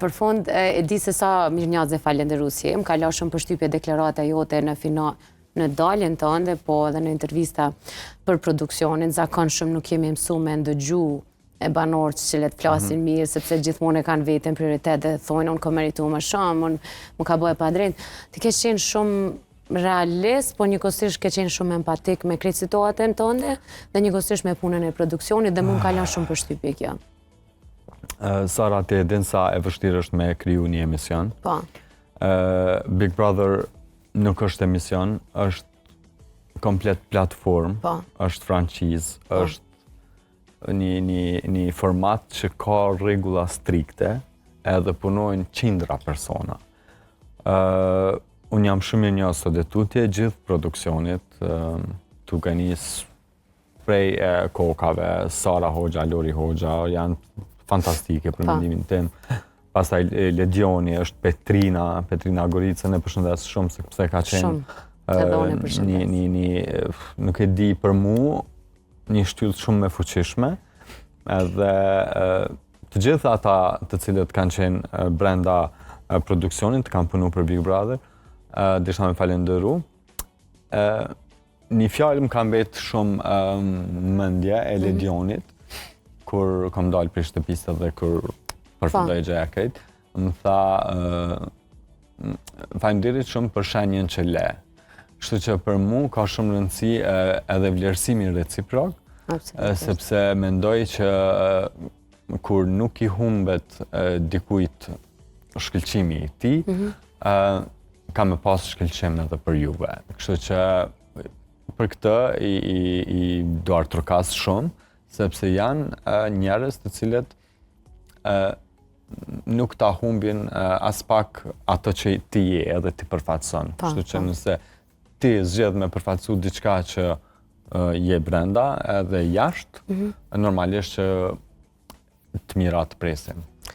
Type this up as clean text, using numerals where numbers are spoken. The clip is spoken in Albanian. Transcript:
Për fund, e di se sa mirënjohës dhe falenderuesi. Më ka lashëm përshtypje deklarata jote në daljen tënde, po edhe në intervista për produksionin. Zakonshëm nuk jemi mësu me ndëgju e banorët që le të flasin mirë, sepse gjithmonë e kanë vetën prioritet dhe thonë, unë ka meritu më shumë, më ka bëhe pa drejt. Ti ke qenë shumë realist, po njëkohësisht ke qenë shumë empatik me krejt situatën tënde dhe njëkohësisht me punën e produksionit dhe më ka lashëm shumë përshtypje kjo. Sara, ti e din sa e vështirë është me kriju një emision. Po. Big Brother nuk është emision, është komplet platform, është franchise, është një format që ka rregulla strikte edhe punojnë qindra persona. Unë jam shumë mirënjohës së dhe tutje gjithë produksionit, tuke nisë prej kokave, Sara Hoxha, Lori Hoxha, janë fantastike për mendimin tim. Pastaj Legioni është Petrina Goricën, e përshëndes shumë sepse ka qenë nuk e di për mu, një shtyllë shumë me fuqishme, edhe të gjithë ata të cilët kanë qenë brenda produksionit, të kanë punu për Big Brother, desha me falenderu. Një fjallë më kam betë shumë mendje e Legionit, kur kom dalë për shtëpisë dhe kur përfundoj gjëja krejt, më tha faleminderit shumë për shenjen që le. Kështu që për mu ka shumë rëndësi edhe vlerësimi reciprok, sepse mendoj që kur nuk i humbet dikujt shkëlqimi i tij, ka me pas shkëlqim edhe për juve. Kështu që për këtë i duar trokas shumë, sepse janë njerëz të cilët nuk ta humbin as pak ato që ti je edhe ti përfaqëson. Kështu që nëse ti zgjedh me përfaqësu diçka që je brenda edhe jashtë, normalisht që të mirat presim.